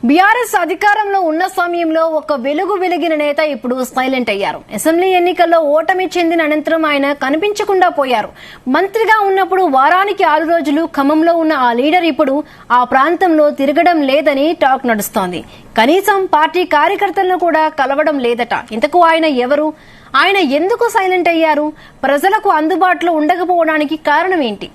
BRS అధికారంలో ఉన్న సమయంలో ఒక వెలుగు వెలిగిన నేత ఇప్పుడు సైలెంట్ అయ్యారు. అసెంబ్లీ ఎన్నికల్లో ఓటమి చెందిన అనంతరం ఆయన కనిపించకుండా పోయారు. మంత్రిగా ఉన్నప్పుడు వారానికి 6 రోజులు ఖమ్మంలో ఉన్న ఆ లీడర్ ఇప్పుడు ఆ ప్రాంతంలో తిరగడం లేదని టాక్ నడుస్తోంది. కనీసం పార్టీ కార్యకర్తలను కూడా కలవడం లేదట. ఇంతకు ఆయన ఎవరు? ఆయన ఎందుకు సైలెంట్ అయ్యారు? ప్రజలకు అందుబాటులో ఉండకపోవడానికి కారణం ఏంటి?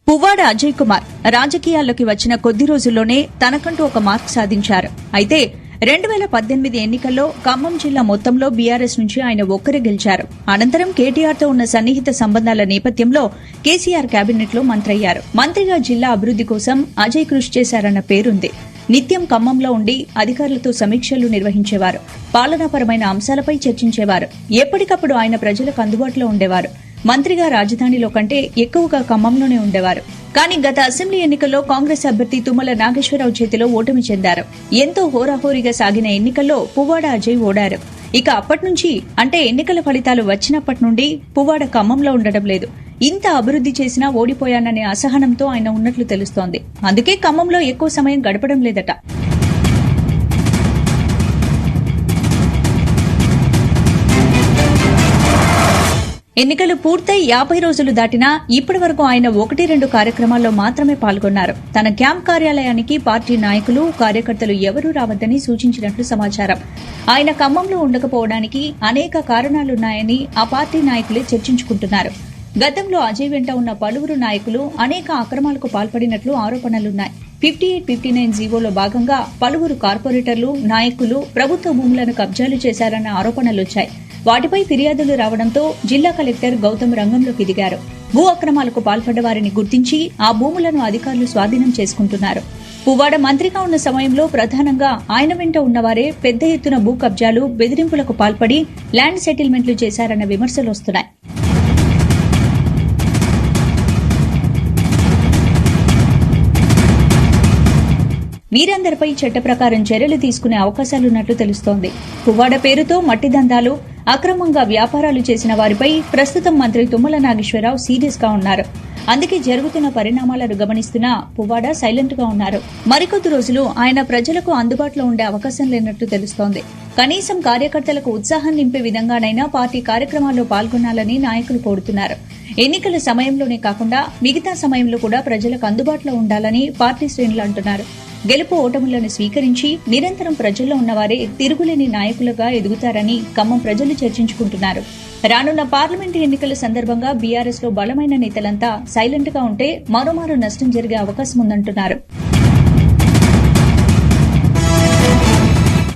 పువ్వాడ అజయ్ కుమార్ రాజకీయాల్లోకి వచ్చిన కొద్ది రోజుల్లోనే తనకంటూ ఒక మార్క్ సాధించారు. అయితే 2018 ఎన్నికల్లో ఖమ్మం జిల్లా మొత్తంలో బీఆర్ఎస్ నుంచి ఆయన ఒక్కరే గెలిచారు. అనంతరం కేటీఆర్తో ఉన్న సన్నిహిత సంబంధాల నేపథ్యంలో కేసీఆర్ కేబినెట్లో మంత్రయ్యారు. మంత్రిగా జిల్లా అభివృద్ది కోసం అజయ్ కృషి చేశారన్న పేరుంది. నిత్యం ఖమ్మంలో ఉండి అధికారులతో సమీక్షలు నిర్వహించేవారు. పాలనాపరమైన అంశాలపై చర్చించేవారు. ఎప్పటికప్పుడు ఆయన ప్రజలకు అందుబాటులో ఉండేవారు. మంత్రిగా రాజధానిలో కంటే ఎక్కువగా ఖమ్మంలోనే ఉండేవారు. కానీ గత అసెంబ్లీ ఎన్నికల్లో కాంగ్రెస్ అభ్యర్థి తుమ్మల నాగేశ్వరరావు చేతిలో ఓటమి చెందారు. ఎంతో హోరాహోరీగా సాగిన ఎన్నికల్లో పువ్వాడ అజయ్ ఓడారు. ఇక అప్పటి నుంచి అంటే ఎన్నికల ఫలితాలు వచ్చినప్పటి నుండి పువ్వాడ ఖమ్మంలో ఉండడం లేదు. ఇంత అభివృద్ది చేసినా ఓడిపోయాననే అసహనంతో ఆయన ఉన్నట్లు తెలుస్తోంది. అందుకే ఖమ్మంలో ఎక్కువ సమయం గడపడం లేదట. ఎన్నికలు పూర్తయి 50 రోజులు దాటినా ఇప్పటి వరకు ఆయన 1-2 కార్యక్రమాల్లో మాత్రమే పాల్గొన్నారు. తన క్యాంప్ కార్యాలయానికి పార్టీ నాయకులు, కార్యకర్తలు ఎవరూ రావద్దని సూచించినట్లు సమాచారం. ఆయన ఖమ్మంలో ఉండకపోవడానికి అనేక కారణాలున్నాయని ఆ పార్టీ నాయకులే చర్చించుకుంటున్నారు. గతంలో అజయ్ వెంట ఉన్న పలువురు నాయకులు అనేక అక్రమాలకు పాల్పడినట్లు ఆరోపణలున్నాయి. 58-59 జీవోలో భాగంగా పలువురు కార్పొరేటర్లు, నాయకులు ప్రభుత్వ భూములను కబ్జాలు చేశారన్న ఆరోపణలొచ్చాయి. వాటిపై ఫిర్యాదులు రావడంతో జిల్లా కలెక్టర్ గౌతమ్ రంగంలోకి దిగారు. భూ అక్రమాలకు పాల్పడ్డ వారిని గుర్తించి ఆ భూములను అధికారులు స్వాధీనం చేసుకుంటున్నారు. పువ్వాడ మంత్రిగా ఉన్న సమయంలో ప్రధానంగా ఆయన వెంట ఉన్నవారే పెద్ద ఎత్తున భూ కబ్జాలు, బెదిరింపులకు పాల్పడి ల్యాండ్ సెటిల్మెంట్లు చేశారన్న విమర్శలు వస్తున్నాయి. వీరందరిపై చట్ట ప్రకారం చర్యలు తీసుకునే అవకాశాలున్నట్లు తెలుస్తోంది. పువ్వాడ పేరుతో మట్టి దందాలు, అక్రమంగా వ్యాపారాలు చేసిన వారిపై ప్రస్తుతం మంత్రి తుమ్మల నాగేశ్వరరావు సీరియస్ గా ఉన్నారు. అందుకే జరుగుతున్న పరిణామాలను గమనిస్తున్నా పువ్వాడ సైలెంట్ గా ఉన్నారు. మరికొద్ది రోజులు ఆయన ప్రజలకు అందుబాటులో ఉండే అవకాశం లేనట్లు తెలుస్తోంది. కనీసం కార్యకర్తలకు ఉత్సాహం నింపే విధంగానైనా పార్టీ కార్యక్రమాల్లో పాల్గొనాలని నాయకులు కోరుతున్నారు. ఎన్నికల సమయంలోనే కాకుండా మిగతా సమయంలో కూడా ప్రజలకు అందుబాటులో ఉండాలని పార్టీ శ్రేణులు అంటున్నారు. గెలుపు ఓటములను స్వీకరించి నిరంతరం ప్రజల్లో ఉన్నవారే తిరుగులేని నాయకులుగా ఎదుగుతారని ఖమ్మం ప్రజలు చర్చించుకుంటున్నారు. రానున్న పార్లమెంటు ఎన్నికల సందర్భంగా బీఆర్ఎస్ లో బలమైన నేతలంతా సైలెంట్ గా ఉంటే మరోమారు నష్టం జరిగే అవకాశం ఉందంటున్నారు.